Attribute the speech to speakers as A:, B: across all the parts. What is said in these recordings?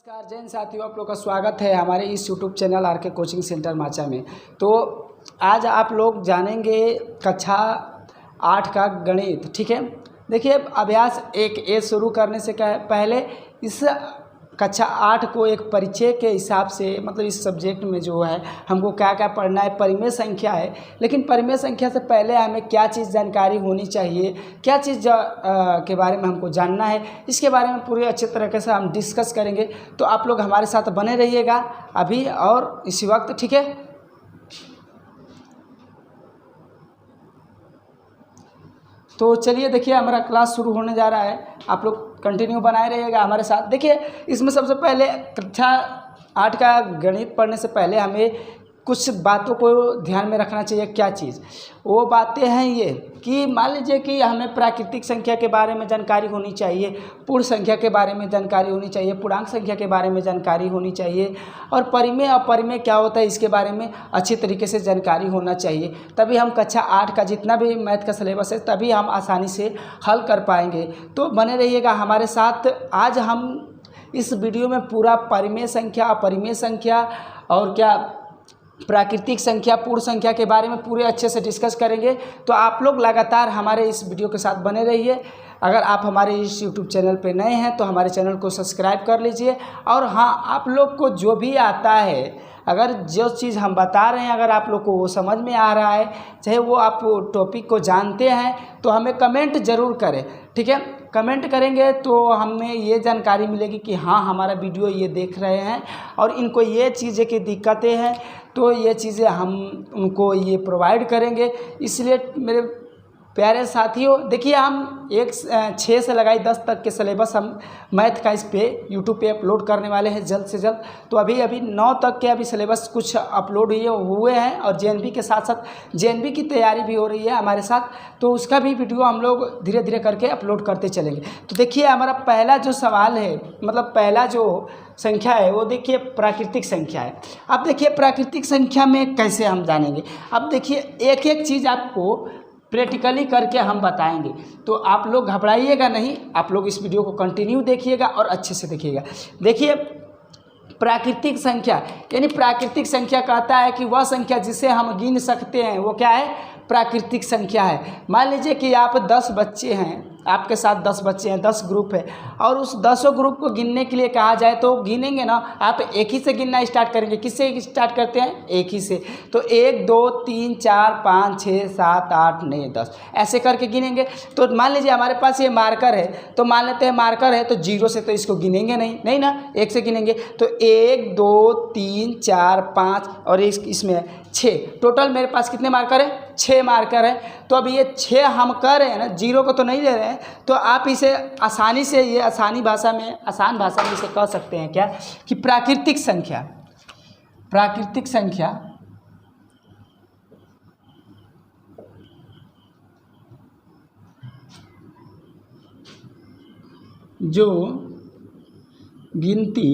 A: नमस्कार जैन साथियों, आप लोग का स्वागत है हमारे इस यूट्यूब चैनल आर के कोचिंग सेंटर माचा में। तो आज आप लोग जानेंगे कक्षा 8 का गणित। ठीक है, देखिए अभ्यास 1A शुरू करने से पहले इस कक्षा 8 को एक परिचय के हिसाब से, मतलब इस सब्जेक्ट में जो है हमको क्या क्या पढ़ना है। परिमेय संख्या है, लेकिन परिमेय संख्या से पहले हमें क्या चीज़ जानकारी होनी चाहिए, क्या चीज़ के बारे में हमको जानना है, इसके बारे में पूरे अच्छे तरीके से हम डिस्कस करेंगे। तो आप लोग हमारे साथ बने रहिएगा अभी और इसी वक्त। ठीक है, तो चलिए देखिए हमारा क्लास शुरू होने जा रहा है। आप लोग कंटिन्यू बनाए रहिएगा हमारे साथ। देखिए इसमें सबसे पहले कक्षा 8 का गणित पढ़ने से पहले हमें कुछ बातों को ध्यान में रखना चाहिए। क्या चीज़? वो बातें हैं ये कि मान लीजिए कि हमें प्राकृतिक संख्या के बारे में जानकारी होनी चाहिए, पूर्ण संख्या के बारे में जानकारी होनी चाहिए, पूर्णांक संख्या के बारे में जानकारी होनी चाहिए, और परिमेय अपरिमेय क्या होता है इसके बारे में अच्छी तरीके से जानकारी होना चाहिए। तभी हम कक्षा 8 का जितना भी मैथ का सिलेबस है तभी हम आसानी से हल कर पाएंगे। तो बने रहिएगा हमारे साथ। आज हम इस वीडियो में पूरा परिमेय संख्या, अपरिमेय संख्या और क्या प्राकृतिक संख्या, पूर्ण संख्या के बारे में पूरे अच्छे से डिस्कस करेंगे। तो आप लोग लगातार हमारे इस वीडियो के साथ बने रहिए। अगर आप हमारे इस यूट्यूब चैनल पे नए हैं तो हमारे चैनल को सब्सक्राइब कर लीजिए। और हाँ, आप लोग को जो भी आता है, अगर जो चीज़ हम बता रहे हैं अगर आप लोग को वो समझ में आ रहा है, चाहे वो आप टॉपिक को जानते हैं, तो हमें कमेंट ज़रूर करें। ठीक है, कमेंट करेंगे तो हमें ये जानकारी मिलेगी कि हाँ हमारा वीडियो ये देख रहे हैं और इनको ये चीज़ें की दिक्कतें हैं, तो ये चीज़ें हम उनको ये प्रोवाइड करेंगे। इसलिए मेरे प्यारे साथियों, देखिए हम 6 से लगाई 10 तक के सिलेबस हम मैथ का इस पे यूट्यूब पे अपलोड करने वाले हैं जल्द से जल्द। तो अभी 9 तक के अभी सिलेबस कुछ अपलोड हुए हैं, और जेएनबी के साथ साथ जेएनबी की तैयारी भी हो रही है हमारे साथ, तो उसका भी वीडियो हम लोग धीरे धीरे करके अपलोड करते चलेंगे। तो देखिए हमारा पहला जो सवाल है, मतलब पहला जो संख्या है वो देखिए प्राकृतिक संख्या है। अब देखिए प्राकृतिक संख्या में कैसे हम जानेंगे। अब देखिए एक एक चीज़ आपको प्रैक्टिकली करके हम बताएंगे, तो आप लोग घबराइएगा नहीं, आप लोग इस वीडियो को कंटिन्यू देखिएगा और अच्छे से देखिएगा। देखिए प्राकृतिक संख्या, यानी प्राकृतिक संख्या कहता है कि वह संख्या जिसे हम गिन सकते हैं वो क्या है, प्राकृतिक संख्या है। मान लीजिए कि आप 10 बच्चे हैं, आपके साथ 10 बच्चे हैं, 10 ग्रुप है, और उस 10 ग्रुप को गिनने के लिए कहा जाए तो गिनेंगे ना, आप एक ही से गिनना स्टार्ट करेंगे। किससे स्टार्ट करते हैं? एक ही से। तो 1 2 3 4 5 6 7 8 9 10 ऐसे करके गिनेंगे। तो मान लीजिए हमारे पास ये मार्कर है, तो मान लेते हैं मार्कर है तो 0 से तो इसको गिनेंगे नहीं ना, 1 से गिनेंगे। तो 1 2 3 4 5 और इसमें 6, टोटल मेरे पास कितने मार्कर है? 6 मार्कर है। तो अब ये 6 हम कर रहे हैं ना, 0 को तो नहीं ले रहे हैं, तो आप इसे आसानी से, ये आसान भाषा में इसे कह सकते हैं क्या, कि प्राकृतिक संख्या जो गिनती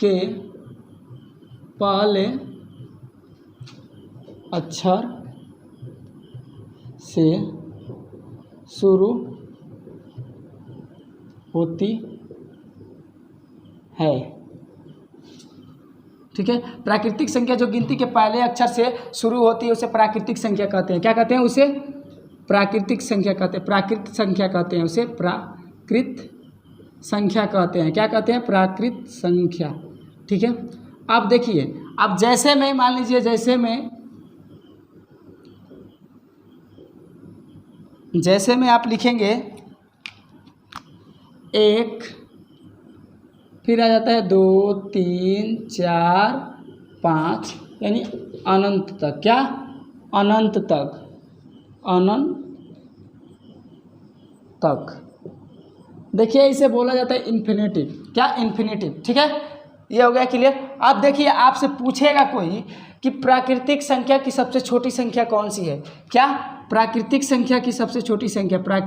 A: के पहले अक्षर से शुरू होती है। ठीक है, प्राकृतिक संख्या जो गिनती के पहले अक्षर से शुरू होती है उसे प्राकृतिक संख्या कहते हैं। क्या कहते हैं उसे? प्राकृतिक संख्या कहते हैं। प्राकृत संख्या कहते हैं उसे, प्राकृत संख्या कहते हैं। क्या कहते हैं? प्राकृत संख्या। ठीक है, अब देखिए, अब जैसे में मान लीजिए, जैसे में आप लिखेंगे 1, फिर आ जाता है 2 3 4 5, यानी अनंत तक। क्या? अनंत तक। देखिए इसे बोला जाता है इन्फिनेटिव। क्या? इन्फिनेटिव। ठीक है, ये हो गया क्लियर। अब देखिए आपसे पूछेगा कोई कि प्राकृतिक संख्या की सबसे छोटी संख्या कौन सी है। क्या? प्राकृतिक संख्या की सबसे छोटी संख्या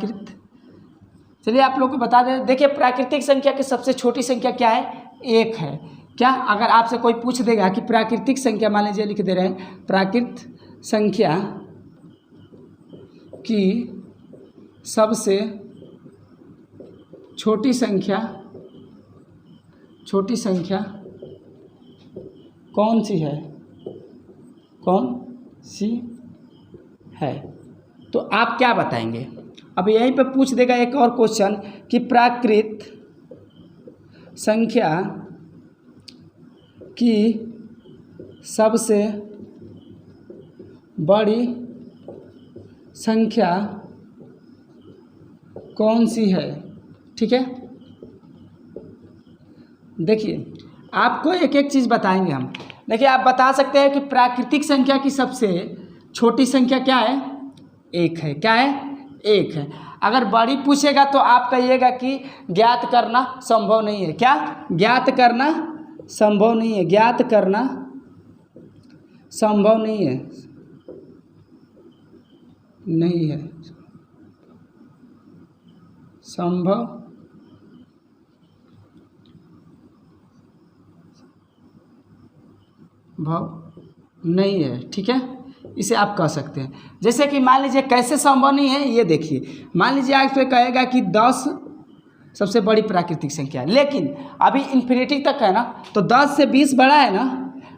A: चलिए आप लोग को बता दें। देखिए प्राकृतिक संख्या की सबसे छोटी संख्या क्या है? 1 है। क्या? अगर आपसे कोई पूछ देगा कि प्राकृतिक संख्या, मान लीजिए लिख दे रहे हैं, प्राकृत संख्या की सबसे छोटी संख्या कौन सी है, कौन सी है। तो आप क्या बताएंगे। अब यहीं पे पूछ देगा एक और क्वेश्चन कि प्राकृत संख्या की सबसे बड़ी संख्या कौन सी है। ठीक है, देखिए आपको एक एक चीज़ बताएंगे हम। देखिए आप बता सकते हैं कि प्राकृतिक संख्या की सबसे छोटी संख्या क्या है, एक है। क्या है, एक है। अगर बड़ी पूछेगा तो आप कहिएगा कि ज्ञात करना संभव नहीं है। क्या, ज्ञात करना संभव नहीं है, ज्ञात करना संभव नहीं है, नहीं है संभव नहीं है। ठीक है, इसे आप कह सकते हैं। जैसे कि मान लीजिए कैसे संभव नहीं है, ये देखिए। मान लीजिए आप पे कहेगा कि 10 सबसे बड़ी प्राकृतिक संख्या है, लेकिन अभी इन्फिनिटी तक है ना, तो 10 से 20 बड़ा है ना,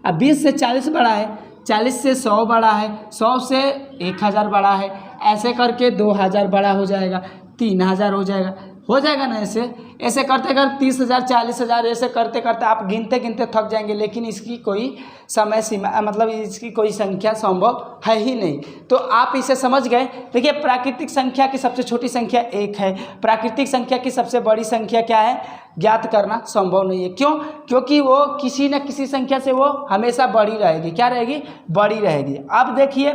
A: अब 20 से 40 बड़ा है, 40 से 100 बड़ा है, 100 से 1000 बड़ा है, ऐसे करके 2000 बड़ा हो जाएगा, 3000 हो जाएगा ना। ऐसे करते करते 30,000 40,000 ऐसे करते करते आप गिनते गिनते थक जाएंगे, लेकिन इसकी कोई समय सीमा मतलब इसकी कोई संख्या संभव है ही नहीं। तो आप इसे समझ गए। देखिए प्राकृतिक संख्या की सबसे छोटी संख्या एक है, प्राकृतिक संख्या की सबसे बड़ी संख्या क्या है, ज्ञात करना संभव नहीं है। क्यों, क्योंकि वो किसी न किसी संख्या से वो हमेशा बड़ी रहेगी। क्या रहेगी, बड़ी रहेगी। अब देखिए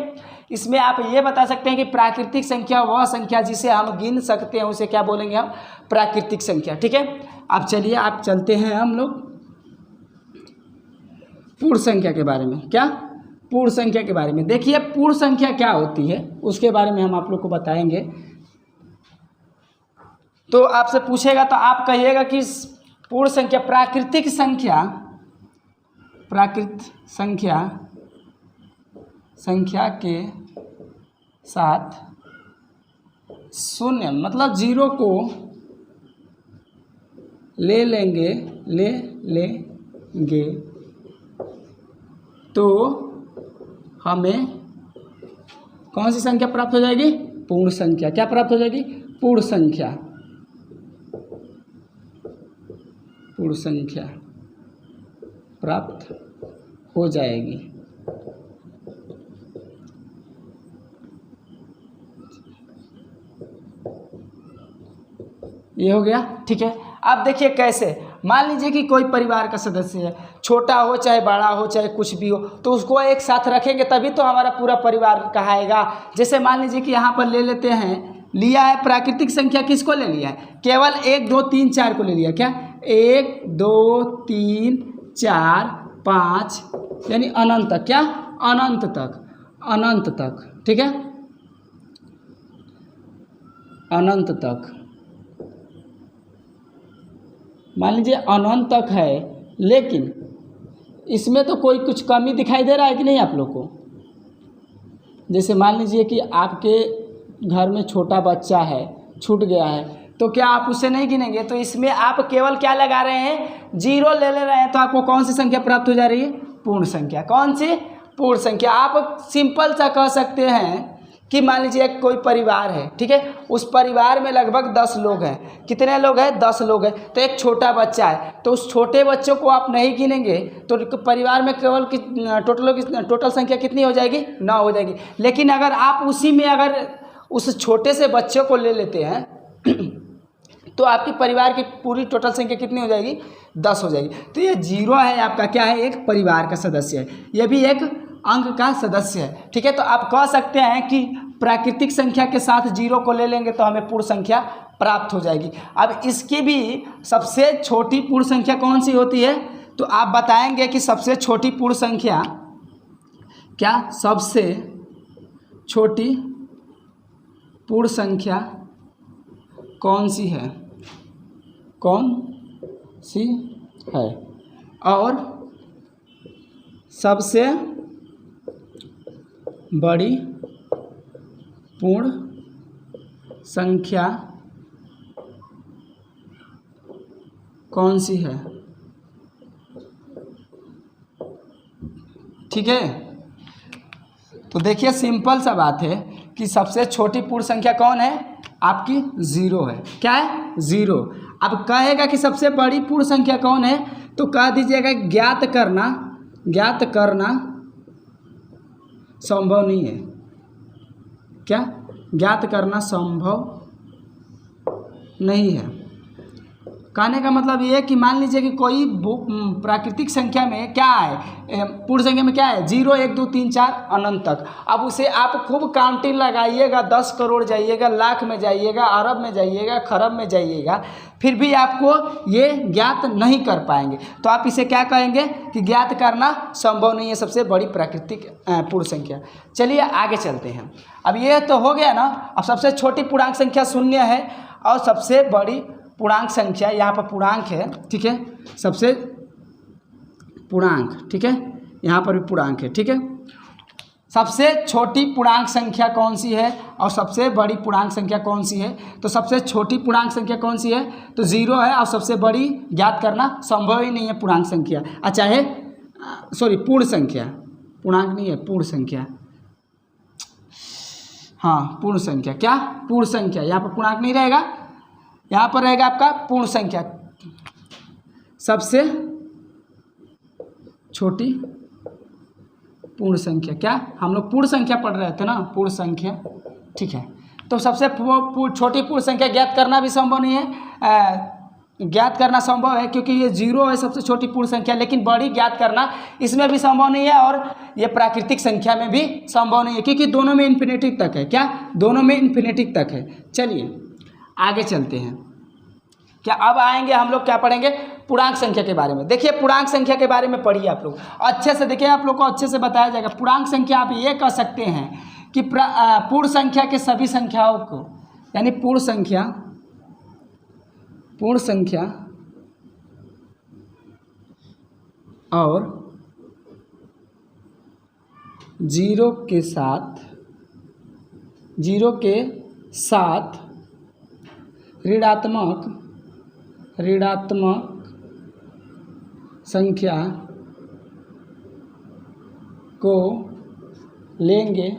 A: इसमें आप ये बता सकते हैं कि प्राकृतिक संख्या वह संख्या जिसे हम गिन सकते हैं, उसे क्या बोलेंगे हम, प्राकृतिक संख्या। ठीक है, अब चलिए आप चलते हैं हम लोग पूर्ण संख्या के बारे में। क्या, पूर्ण संख्या के बारे में। देखिए पूर्ण संख्या क्या होती है उसके बारे में हम आप लोग को बताएंगे। तो आपसे पूछेगा तो आप कहिएगा कि पूर्ण संख्या प्राकृतिक संख्या के साथ शून्य मतलब जीरो को ले लेंगे तो हमें कौन सी संख्या प्राप्त हो जाएगी, पूर्ण संख्या। क्या प्राप्त हो जाएगी, पूर्ण संख्या प्राप्त हो जाएगी। ये हो गया। ठीक है, अब देखिए कैसे। मान लीजिए कि कोई परिवार का सदस्य है, छोटा हो चाहे बड़ा हो चाहे कुछ भी हो, तो उसको एक साथ रखेंगे तभी तो हमारा पूरा परिवार कहाएगा। जैसे मान लीजिए कि यहाँ पर ले लेते हैं, लिया है प्राकृतिक संख्या, किसको ले लिया है, केवल 1 2 3 4 को ले लिया। क्या, 1 2 3 4 5 यानी अनंत तक। क्या, अनंत तक। ठीक है, अनंत तक। मान लीजिए अनंत तक है, लेकिन इसमें तो कोई कुछ कमी दिखाई दे रहा है कि नहीं आप लोग को। जैसे मान लीजिए कि आपके घर में छोटा बच्चा है, छूट गया है, तो क्या आप उसे नहीं गिनेंगे। तो इसमें आप केवल क्या लगा रहे हैं, 0 ले रहे हैं, तो आपको कौन सी संख्या प्राप्त हो जा रही है, पूर्ण संख्या। कौन सी, पूर्ण संख्या। आप सिंपल सा कह सकते हैं कि मान लीजिए कोई परिवार है, ठीक है, उस परिवार में लगभग 10 लोग हैं। कितने लोग हैं, 10 लोग हैं। तो एक छोटा बच्चा है, तो उस छोटे बच्चों को आप नहीं गिनेंगे तो परिवार में केवल टोटल संख्या कितनी हो जाएगी, 9 हो जाएगी। लेकिन अगर आप उसी में अगर उस छोटे से बच्चों को ले लेते हैं तो आपकी परिवार की पूरी टोटल संख्या कितनी हो जाएगी, 10 हो जाएगी। तो ये 0 है आपका क्या है, एक परिवार का सदस्य है, ये भी एक अंक का सदस्य है। ठीक है, तो आप कह सकते हैं कि प्राकृतिक संख्या के साथ 0 को ले लेंगे तो हमें पूर्ण संख्या प्राप्त हो जाएगी। अब इसकी भी सबसे छोटी पूर्ण संख्या कौन सी होती है, तो आप बताएंगे कि सबसे छोटी पूर्ण संख्या क्या, सबसे छोटी पूर्ण संख्या कौन सी है, कौन सी है, और सबसे बड़ी पूर्ण संख्या कौन सी है, ठीक है। तो देखिए सिंपल सा बात है कि सबसे छोटी पूर्ण संख्या कौन है, आपकी 0 है। क्या है, 0। अब कहेगा कि सबसे बड़ी पूर्ण संख्या कौन है, तो कह दीजिएगा ज्ञात करना संभव नहीं है। क्या, ज्ञात करना संभव नहीं है। कहने का मतलब ये है कि मान लीजिए कि कोई प्राकृतिक संख्या में क्या है, पूर्ण संख्या में क्या है, 0 1 2 3 4 अनंत तक। अब उसे आप खूब काउंटिंग लगाइएगा, 10 करोड़ जाइएगा, लाख में जाइएगा, अरब में जाइएगा, खरब में जाइएगा, फिर भी आपको ये ज्ञात नहीं कर पाएंगे। तो आप इसे क्या कहेंगे कि ज्ञात करना संभव नहीं है, सबसे बड़ी प्राकृतिक पूर्ण संख्या। चलिए आगे चलते हैं। अब ये तो हो गया ना। अब सबसे छोटी पूर्णांक संख्या 0 है और सबसे बड़ी पूर्णांक संख्या, यहाँ पर पूर्णांक है, ठीक है, सबसे पूर्णांक, ठीक है, यहाँ पर भी पूर्णांक है, ठीक है। सबसे छोटी पूर्णांक संख्या कौन सी है और सबसे बड़ी पूर्णांक संख्या कौन सी है, तो सबसे छोटी पूर्णांक संख्या कौन सी है, तो 0 है, और सबसे बड़ी ज्ञात करना संभव ही नहीं है पूर्णांक संख्या, चाहे सॉरी पूर्ण संख्या, पूर्णांक नहीं है, पूर्ण संख्या, हाँ पूर्ण संख्या। क्या, पूर्ण संख्या, यहाँ पर पूर्णांक नहीं रहेगा, यहाँ पर रहेगा आपका पूर्ण संख्या। सबसे छोटी पूर्ण संख्या, क्या, हम लोग पूर्ण संख्या पढ़ रहे थे ना, पूर्ण संख्या, ठीक है। तो सबसे छोटी पूर्ण संख्या ज्ञात करना भी संभव नहीं है, ज्ञात करना संभव है क्योंकि ये 0 है सबसे छोटी पूर्ण संख्या, लेकिन बड़ी ज्ञात करना इसमें भी संभव नहीं है और ये प्राकृतिक संख्या में भी संभव नहीं है, क्योंकि दोनों में इन्फिनिटी तक है। क्या, दोनों में इन्फिनिटी तक है। चलिए आगे चलते हैं। क्या, अब आएंगे हम लोग क्या पढ़ेंगे, पूर्णांक संख्या के बारे में। देखिए पूर्णांक संख्या के बारे में पढ़िए आप लोग अच्छे से, देखिए आप लोग को अच्छे से बताया जाएगा। पूर्णांक संख्या आप ये कह सकते हैं कि पूर्ण संख्या के सभी संख्याओं को, यानी पूर्ण संख्या और 0 के साथ ऋणात्मक संख्या को लेंगे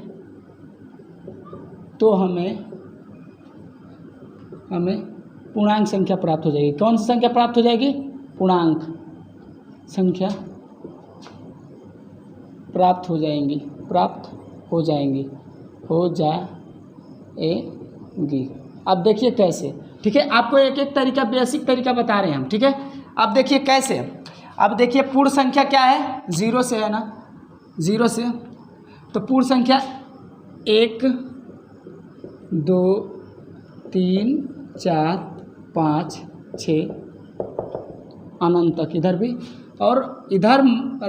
A: तो हमें पूर्णांक संख्या प्राप्त हो जाएगी। कौन सी संख्या प्राप्त हो जाएगी, पूर्णांक संख्या प्राप्त हो जाएंगी। अब देखिए कैसे, ठीक है, आपको एक एक तरीका, बेसिक तरीका बता रहे हैं हम, ठीक है। अब देखिए कैसे, अब देखिए पूर्ण संख्या क्या है, 0 से है ना, 0 से, तो पूर्ण संख्या 1 2 3 4 5 6 अनंत तक, इधर भी, और इधर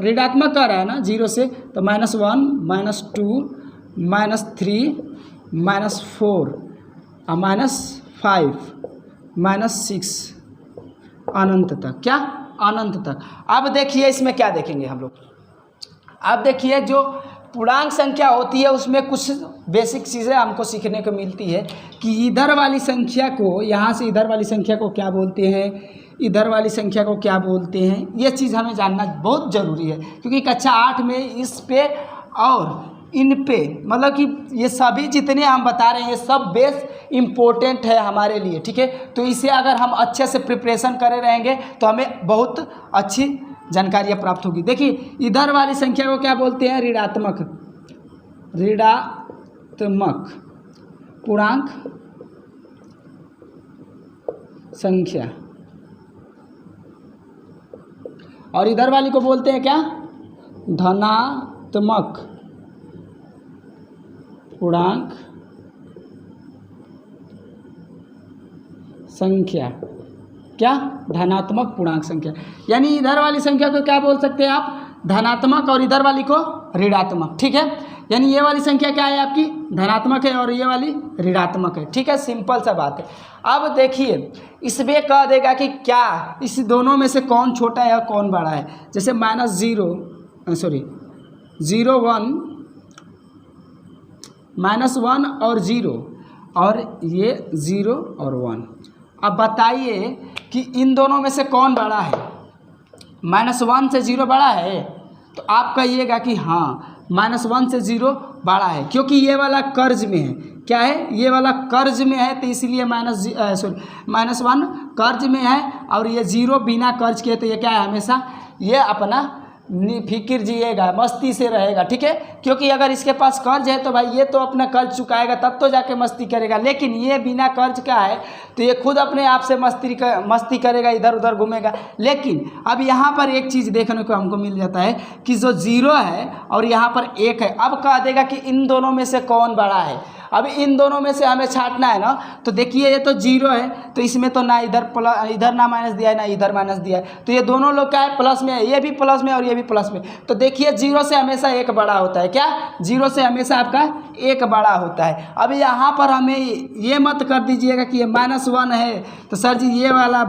A: ऋणात्मक कर रहा है ना 0 से, तो -1 -2 -3 -4 -5 -6 अनंत तक। क्या, अनंत तक। अब देखिए इसमें क्या देखेंगे हम लोग, अब देखिए जो पूर्णांक संख्या होती है उसमें कुछ बेसिक चीज़ें हमको सीखने को मिलती है कि इधर वाली संख्या को, यहाँ से इधर वाली संख्या को क्या बोलते हैं, इधर वाली संख्या को क्या बोलते हैं, ये चीज़ हमें जानना बहुत ज़रूरी है, क्योंकि कक्षा 8 में इस पे और इन पे, मतलब कि ये सभी जितने हम बता रहे हैं ये सब बेस इम्पोर्टेंट है हमारे लिए, ठीक है। तो इसे अगर हम अच्छे से प्रिपरेशन करे रहेंगे तो हमें बहुत अच्छी जानकारियाँ प्राप्त होगी। देखिए इधर वाली संख्या को क्या बोलते हैं, ऋणात्मक पूर्णांक संख्या, और इधर वाली को बोलते हैं क्या, धनात्मक पूर्णांक संख्या। क्या, धनात्मक पूर्णांक संख्या, यानी इधर वाली संख्या को क्या बोल सकते हैं आप, धनात्मक, और इधर वाली को ऋणात्मक, ठीक है। यानी ये वाली संख्या क्या है आपकी, धनात्मक है और ये वाली ऋणात्मक है, ठीक है, सिंपल सा बात है। अब देखिए इसमें कह देगा कि क्या इस दोनों में से कौन छोटा है और कौन बड़ा है। जैसे -0 -1 और 0, और ये 0 और 1। अब बताइए कि इन दोनों में से कौन बड़ा है, -1 से 0 बड़ा है, तो आप कहिएगा कि हाँ -1 से 0 बड़ा है, क्योंकि ये वाला कर्ज में है। क्या है, ये वाला कर्ज में है, तो इसलिए -1 कर्ज में है, और ये 0 बिना कर्ज के, तो ये क्या है, हमेशा ये अपना फिक्र जिएगा, मस्ती से रहेगा। ठीक है, क्योंकि अगर इसके पास कर्ज है तो भाई ये तो अपना कर्ज चुकाएगा तब तो जाके मस्ती करेगा, लेकिन ये बिना कर्ज का है तो ये खुद अपने आप से मस्ती करेगा, इधर उधर घूमेगा। लेकिन अब यहाँ पर एक चीज़ देखने को हमको मिल जाता है कि जो 0 है और यहाँ पर 1 है, अब कह देगा कि इन दोनों में से कौन बड़ा है। अब इन दोनों में से हमें छांटना है ना, तो देखिए ये तो 0 है, तो इसमें तो ना इधर ना माइनस दिया है, ना इधर माइनस दिया है, तो ये दोनों लोग क्या है, प्लस में है, ये भी प्लस में और ये भी प्लस में। तो देखिए 0 से हमेशा 1 बड़ा होता है। क्या, 0 से हमेशा आपका 1 बड़ा होता है। अब यहाँ पर हमें ये मत कर दीजिएगा कि ये -1 है तो सर जी ये वाला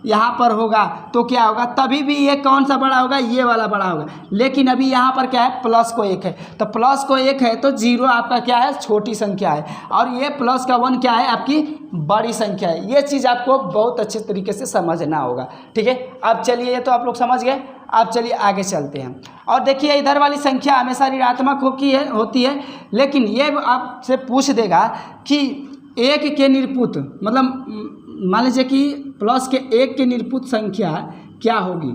A: यहाँ पर होगा तो क्या होगा, तभी भी ये कौन सा बड़ा होगा, ये वाला बड़ा होगा। लेकिन अभी यहाँ पर क्या है, प्लस को 1 है, तो प्लस को 1 है तो 0 आपका क्या है, छोटी संख्या है, और ये प्लस का 1 क्या है, आपकी बड़ी संख्या है। ये चीज़ आपको बहुत अच्छे तरीके से समझना होगा। ठीक है, अब चलिए ये तो आप लोग समझ गए। अब चलिए आगे चलते हैं, और देखिए इधर वाली संख्या हमेशा ऋणात्मक होती है, लेकिन ये आपसे पूछ देगा कि 1 के निरपूत, मतलब मान लीजिए कि प्लस के 1 के निरपूत संख्या क्या होगी,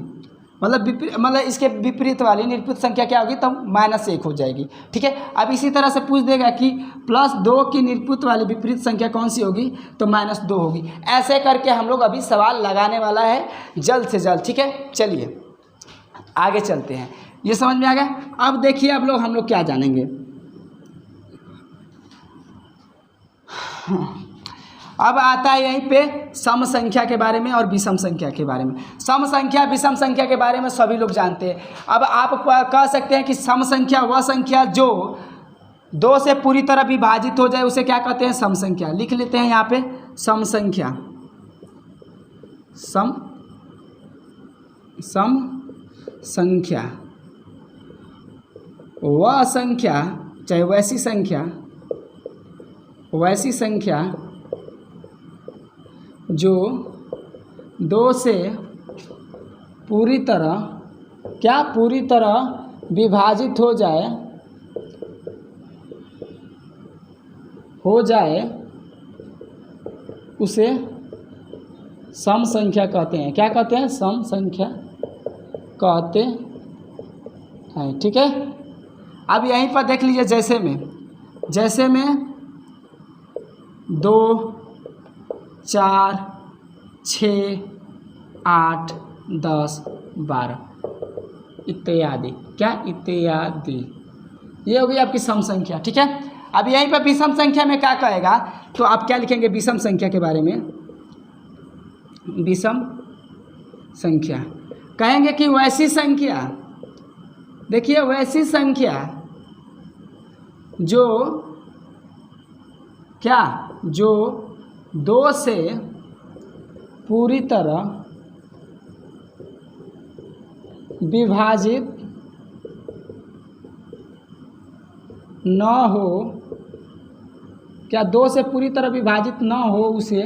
A: मतलब इसके विपरीत वाली निरपूत संख्या क्या होगी, तब -1 हो जाएगी। ठीक है, अब इसी तरह से पूछ देगा कि +2 की निरपूत वाली विपरीत संख्या कौन सी होगी, तो -2 होगी। ऐसे करके हम लोग अभी सवाल लगाने वाला है जल्द से जल्द। ठीक है, चलिए आगे चलते हैं। ये समझ में आ गया। अब देखिए अब हम लोग क्या जानेंगे। अब आता है यहीं पे सम संख्या के बारे में और विषम संख्या के बारे में। सम संख्या विषम संख्या के बारे में सभी लोग जानते हैं। अब आप कह सकते हैं कि सम संख्या वह संख्या जो 2 से पूरी तरह विभाजित हो जाए उसे क्या कहते हैं, सम संख्या। लिख लेते हैं यहाँ पे सम संख्या। सम संख्या वह संख्या, चाहे वैसी संख्या जो 2 से पूरी तरह विभाजित हो जाए उसे सम संख्या कहते हैं। क्या कहते हैं, सम संख्या कहते हैं। ठीक है, अब यहीं पर देख लीजिए, जैसे में 2, 4, 6, 8, 10, 12 इत्यादि। क्या, इत्यादि, ये हो गई आपकी सम संख्या। ठीक है, अब यहीं पर विषम संख्या में क्या कहेगा, तो आप क्या लिखेंगे विषम संख्या के बारे में। विषम संख्या कहेंगे कि वैसी संख्या, देखिए वैसी संख्या जो 2 से पूरी तरह विभाजित न हो, 2 से पूरी तरह विभाजित न हो उसे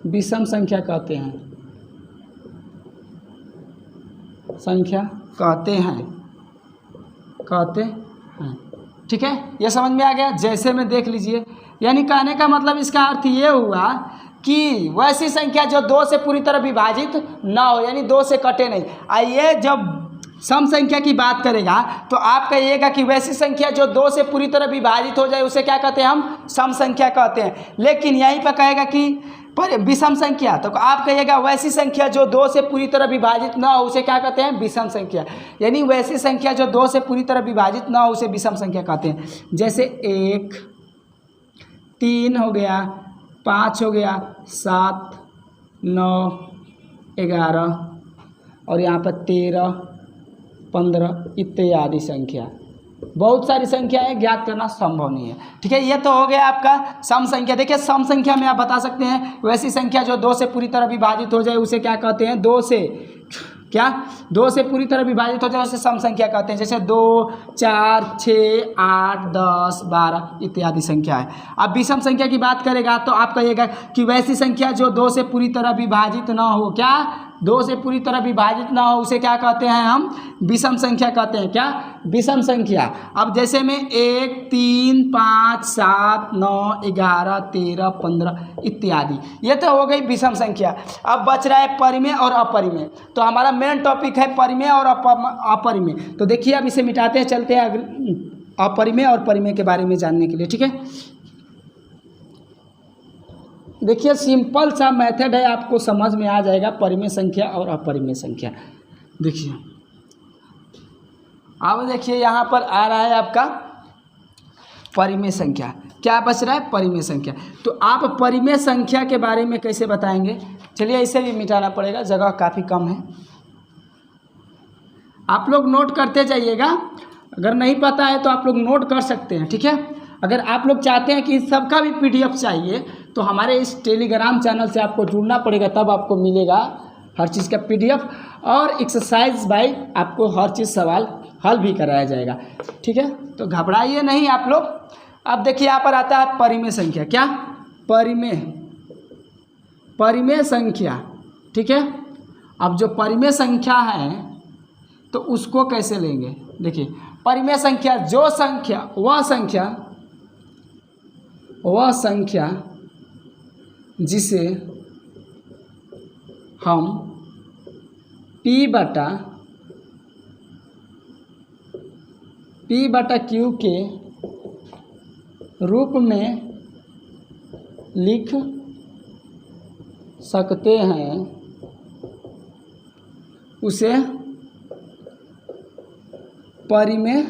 A: विषम संख्या कहते हैं। ठीक है, ये समझ में आ गया। जैसे में देख लीजिए, यानी कहने का मतलब इसका अर्थ ये हुआ कि वैसी संख्या जो 2 से पूरी तरह विभाजित ना हो, यानी 2 से कटे नहीं। आइए जब सम संख्या की बात करेगा तो आप कहिएगा कि वैसी संख्या जो 2 से पूरी तरह विभाजित हो जाए उसे क्या कहते हैं, हम सम संख्या कहते हैं। लेकिन यहीं पर कहेगा कि पर विषम संख्या, तो आप कहिएगा वैसी संख्या जो 2 से पूरी तरह विभाजित ना हो उसे क्या कहते हैं, विषम संख्या। यानी वैसी संख्या जो 2 से पूरी तरह विभाजित ना हो उसे विषम संख्या कहते हैं। जैसे 1, 3 हो गया, 5 हो गया, 7, 9, 11 और यहाँ पर 13, 15 इत्यादि संख्या। बहुत सारी संख्याएं ज्ञात करना संभव नहीं है। ठीक है, ये तो हो गया आपका सम संख्या। देखिए सम संख्या में आप बता सकते हैं वैसी संख्या जो 2 से पूरी तरह विभाजित हो जाए उसे क्या कहते हैं, 2 से क्या 2 से पूरी तरह विभाजित हो जाए उसे सम संख्या कहते हैं। जैसे 2, 4, 6, 8, 10, 12 इत्यादि संख्या है। अब विषम संख्या की बात करेगा तो आप कहिएगा कि वैसी संख्या जो 2 से पूरी तरह विभाजित ना हो, क्या 2 से पूरी तरह विभाजित ना हो उसे क्या कहते हैं हम, विषम संख्या कहते हैं। क्या, विषम संख्या। अब जैसे में 1, 3, 5, 7, 9, 11, 13, 15 इत्यादि, ये तो हो गई विषम संख्या। अब बच रहा है परिमेय और अपरिमेय। तो हमारा मेन टॉपिक है परिमेय और अपरिमेय। तो देखिए अब इसे मिटाते हैं, चलते हैं अपरिमेय और परिमेय के बारे में जानने के लिए। ठीक है, देखिए सिंपल सा मेथड है, आपको समझ में आ जाएगा परिमेय संख्या और अपरिमेय संख्या। देखिए अब देखिए यहाँ पर आ रहा है आपका परिमेय संख्या। क्या बच रहा है, परिमेय संख्या। तो आप परिमेय संख्या के बारे में कैसे बताएंगे, चलिए इसे भी मिटाना पड़ेगा, जगह काफ़ी कम है। आप लोग नोट करते जाइएगा, अगर नहीं पता है तो आप लोग नोट कर सकते हैं। ठीक है, अगर आप लोग चाहते हैं कि सबका भी PDF चाहिए तो हमारे इस टेलीग्राम चैनल से आपको जुड़ना पड़ेगा, तब आपको मिलेगा हर चीज़ का PDF और एक्सरसाइज बाय आपको हर चीज़ सवाल हल भी कराया जाएगा। ठीक है, तो घबराइए नहीं आप लोग। अब देखिए यहाँ पर आता है परिमेय संख्या। क्या, परिमेय संख्या। ठीक है, अब जो परिमेय संख्या है तो उसको कैसे लेंगे, देखिए परिमेय संख्या जो संख्या वह संख्या जिसे हम P बटा Q के रूप में लिख सकते हैं उसे परिमेय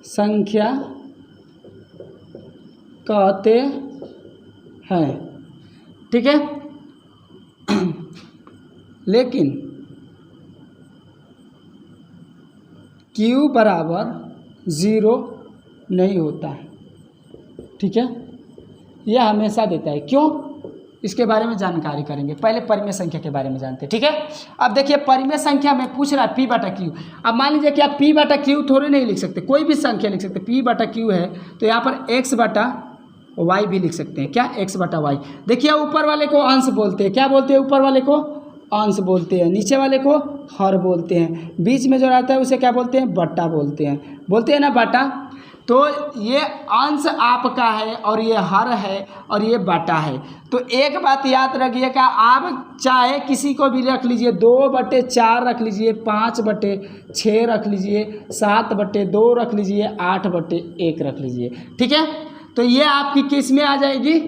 A: संख्या कहते हैं। ठीक है, लेकिन Q बराबर 0 नहीं होता है। ठीक है, यह हमेशा देता है। क्यों, इसके बारे में जानकारी करेंगे। पहले परिमेय संख्या के बारे में जानते हैं। ठीक है, अब देखिए परिमेय संख्या में पूछ रहा है P बटा Q। अब मान लीजिए कि आप P बटा Q थोड़े नहीं लिख सकते, कोई भी संख्या लिख सकते। P बटा Q है तो यहाँ पर X बटा Y भी लिख सकते हैं। क्या, X बटा Y। देखिए ऊपर वाले को अंश बोलते हैं। क्या बोलते हैं, ऊपर वाले को अंश बोलते हैं, नीचे वाले को हर बोलते हैं, बीच में जो रहता है उसे क्या बोलते हैं, बट्टा बोलते हैं ना, बट्टा। तो ये अंश आपका है और ये हर है और ये बटा है। तो एक बात याद रखिएगा, आप चाहे किसी को भी रख लीजिए, 2/4 रख लीजिए, 5/6 रख लीजिए, 7/2 रख लीजिए, 8/1 रख लीजिए। ठीक है, तो ये आपकी किस में आ जाएगी,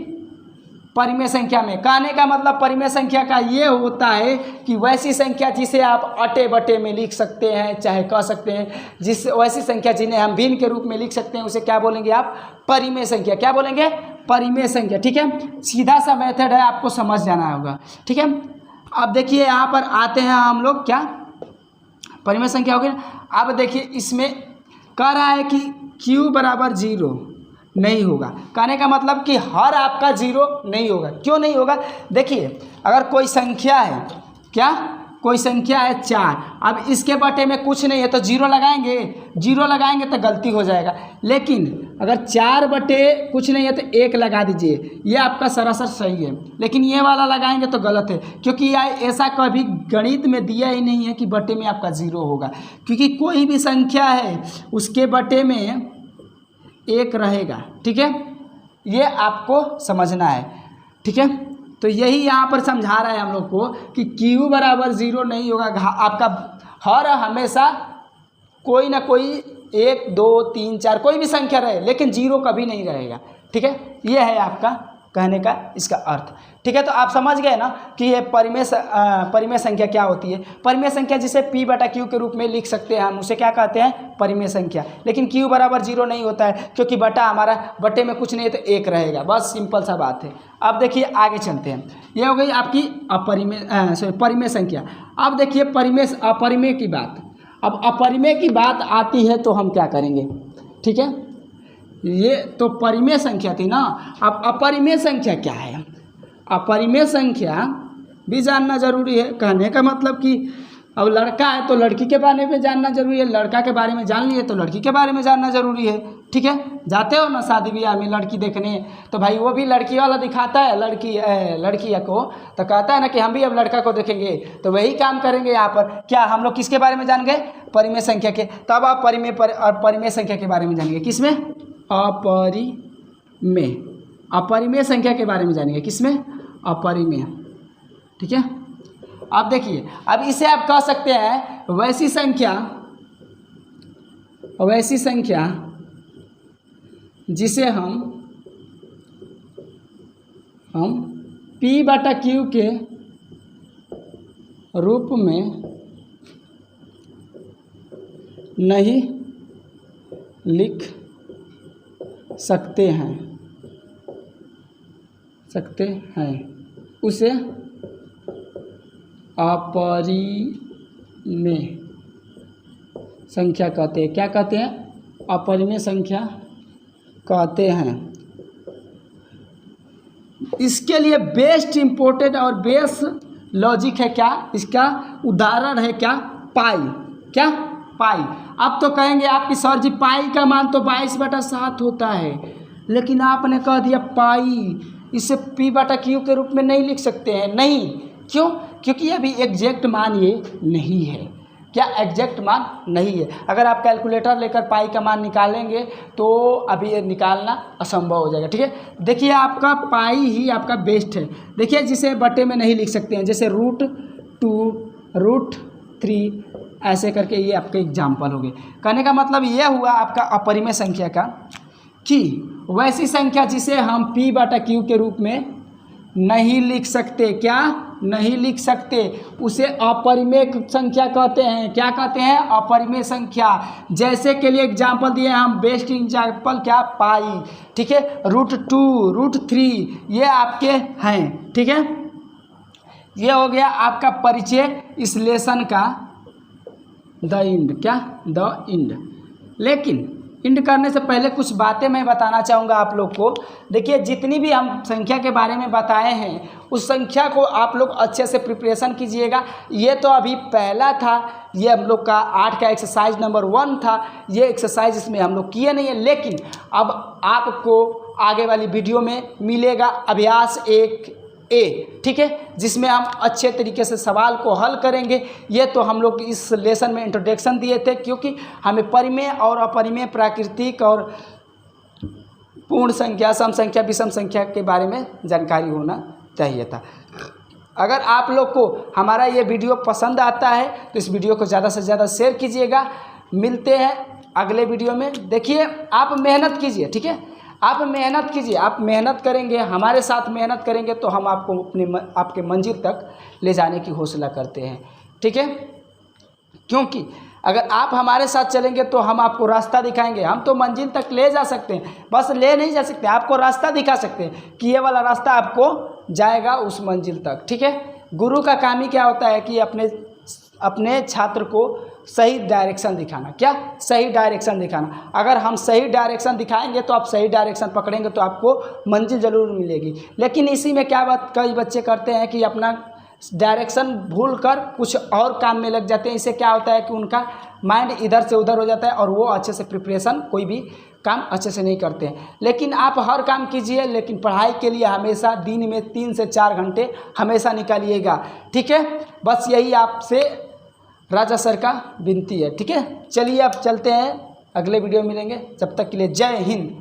A: परिमेय संख्या में। कहने का मतलब परिमेय संख्या का ये होता है कि वैसी संख्या जिसे आप अटे बटे में लिख सकते हैं, चाहे कह सकते हैं जिस वैसी संख्या जिन्हें हम भिन्न के रूप में लिख सकते हैं, उसे क्या बोलेंगे आप, परिमेय संख्या। क्या बोलेंगे, परिमेय संख्या। ठीक है, सीधा सा मेथड है, आपको समझ जाना होगा। ठीक है, अब देखिए यहाँ पर आते हैं हम लोग, क्या परिमेय संख्या हो गई। अब देखिए इसमें कह रहा है कि Q बराबर 0 नहीं होगा। कहने का मतलब कि हर आपका 0 नहीं होगा। क्यों नहीं होगा, देखिए अगर कोई संख्या है, क्या कोई संख्या है 4, अब इसके बटे में कुछ नहीं है तो 0 लगाएंगे तो गलती हो जाएगा। लेकिन अगर 4 बटे कुछ नहीं है तो 1 लगा दीजिए, ये आपका सरासर सही है। लेकिन ये वाला लगाएंगे तो गलत है, क्योंकि ऐसा कभी गणित में दिया ही नहीं है कि बटे में आपका 0 होगा। क्योंकि कोई भी संख्या है उसके बटे में 1 रहेगा। ठीक है, ये आपको समझना है। ठीक है, तो यही यहाँ पर समझा रहा है हम लोग को कि Q बराबर 0 नहीं होगा। आपका हर हमेशा कोई ना कोई 1, 2, 3, 4 कोई भी संख्या रहे, लेकिन 0 कभी नहीं रहेगा। ठीक है, ये है आपका कहने का इसका अर्थ। ठीक है, तो आप समझ गए ना कि ये परिमेय संख्या क्या होती है। परिमेय संख्या जिसे P बटा Q के रूप में लिख सकते हैं हम, उसे क्या कहते हैं, परिमेय संख्या। लेकिन Q बराबर 0 नहीं होता है, क्योंकि बटा हमारा बटे में कुछ नहीं है तो 1 रहेगा। बस सिंपल सा बात है। अब देखिए आगे चलते हैं, ये हो गई आपकी परिमेय संख्या। अब देखिए अपरिमेय की बात। अब अपरिमेय की बात आती है तो हम क्या करेंगे। ठीक है, ये तो परिमेय संख्या थी ना। अब अपरिमेय संख्या क्या है, अपरिमेय संख्या भी जानना ज़रूरी है। कहने का मतलब कि अब लड़का है तो लड़की के बारे में जानना जरूरी है, लड़का के बारे में जान लिए तो लड़की के बारे में जानना ज़रूरी है। ठीक है, जाते हो ना शादी ब्याह में लड़की देखने, तो भाई वो भी लड़की वाला दिखाता है लड़की को, तो कहता है ना कि हम भी अब लड़का को देखेंगे, तो वही काम करेंगे यहाँ पर। क्या हम लोग किसके बारे में जान गए? परिमेय संख्या के। तब आप परिमेय संख्या के बारे में जानेंगे। किसमें? अपरिमेय संख्या के बारे में जानेंगे। किसमें? अपरिमेय। ठीक है, अब देखिए, अब इसे आप कह सकते हैं वैसी संख्या जिसे हम P/Q के रूप में नहीं लिख सकते हैं उसे अपरिमेय संख्या कहते हैं। क्या कहते हैं? अपरिमेय संख्या कहते हैं। इसके लिए बेस्ट इम्पोर्टेंट और बेस्ट लॉजिक है क्या? इसका उदाहरण है क्या? पाई। अब तो कहेंगे आपकी सर जी पाई का मान तो 22/7 होता है, लेकिन आपने कह दिया पाई, इसे P/Q के रूप में नहीं लिख सकते हैं। नहीं, क्यों? क्योंकि अभी एग्जैक्ट मान ये नहीं है। क्या एग्जैक्ट मान नहीं है? अगर आप कैलकुलेटर लेकर पाई का मान निकालेंगे तो अभी ये निकालना असंभव हो जाएगा। ठीक है, देखिए आपका पाई ही आपका बेस्ट है। देखिए जिसे बटे में नहीं लिख सकते हैं, जैसे √2, √3 ऐसे करके, ये आपके एग्जाम्पल हो गए। कहने का मतलब ये हुआ आपका अपरिमेय संख्या का कि वैसी संख्या जिसे हम P/Q के रूप में नहीं लिख सकते। क्या नहीं लिख सकते? उसे अपरिमेय संख्या कहते हैं। क्या कहते हैं? अपरिमेय संख्या। जैसे के लिए एग्जाम्पल दिए हम, बेस्ट एग्जाम्पल क्या? पाई। ठीक है, √2, √3 ये आपके हैं। ठीक है, ये हो गया आपका परिचय इस लेसन का, द इंड। क्या? The end. लेकिन इंड करने से पहले कुछ बातें मैं बताना चाहूँगा आप लोग को। देखिए, जितनी भी हम संख्या के बारे में बताए हैं, उस संख्या को आप लोग अच्छे से प्रिपरेशन कीजिएगा। ये तो अभी पहला था, ये हम लोग का 8 का एक्सरसाइज नंबर 1 था। ये एक्सरसाइज इसमें हम लोग किए नहीं है, लेकिन अब आपको आगे वाली वीडियो में मिलेगा अभ्यास 1A। ठीक है, जिसमें हम अच्छे तरीके से सवाल को हल करेंगे। ये तो हम लोग इस लेसन में इंट्रोडक्शन दिए थे, क्योंकि हमें परिमेय और अपरिमेय, प्राकृतिक और पूर्ण संख्या, सम संख्या, विषम संख्या के बारे में जानकारी होना चाहिए था। अगर आप लोग को हमारा ये वीडियो पसंद आता है तो इस वीडियो को ज़्यादा से ज़्यादा शेयर कीजिएगा। मिलते हैं अगले वीडियो में। देखिए, आप मेहनत कीजिए। ठीक है, आप मेहनत कीजिए। आप मेहनत करेंगे, हमारे साथ मेहनत करेंगे तो हम आपको आपके मंजिल तक ले जाने की हौसला करते हैं। ठीक है, क्योंकि अगर आप हमारे साथ चलेंगे तो हम आपको रास्ता दिखाएंगे। हम तो मंजिल तक ले जा सकते हैं, बस ले नहीं जा सकते, आपको रास्ता दिखा सकते हैं कि ये वाला रास्ता आपको जाएगा उस मंजिल तक। ठीक है, गुरु का काम ही क्या होता है कि अपने छात्र को सही डायरेक्शन दिखाना। क्या? सही डायरेक्शन दिखाना। अगर हम सही डायरेक्शन दिखाएंगे तो आप सही डायरेक्शन पकड़ेंगे तो आपको मंजिल ज़रूर मिलेगी। लेकिन इसी में क्या बात कई बच्चे करते हैं कि अपना डायरेक्शन भूल कर कुछ और काम में लग जाते हैं। इससे क्या होता है कि उनका माइंड इधर से उधर हो जाता है और वो अच्छे से प्रिपरेशन, कोई भी काम अच्छे से नहीं करते हैं। लेकिन आप हर काम कीजिए, लेकिन पढ़ाई के लिए हमेशा दिन में 3 से 4 घंटे हमेशा निकालिएगा। ठीक है, बस यही आपसे राजा सर का विनती है। ठीक है, चलिए अब चलते हैं, अगले वीडियो में मिलेंगे। जब तक के लिए जय हिंद।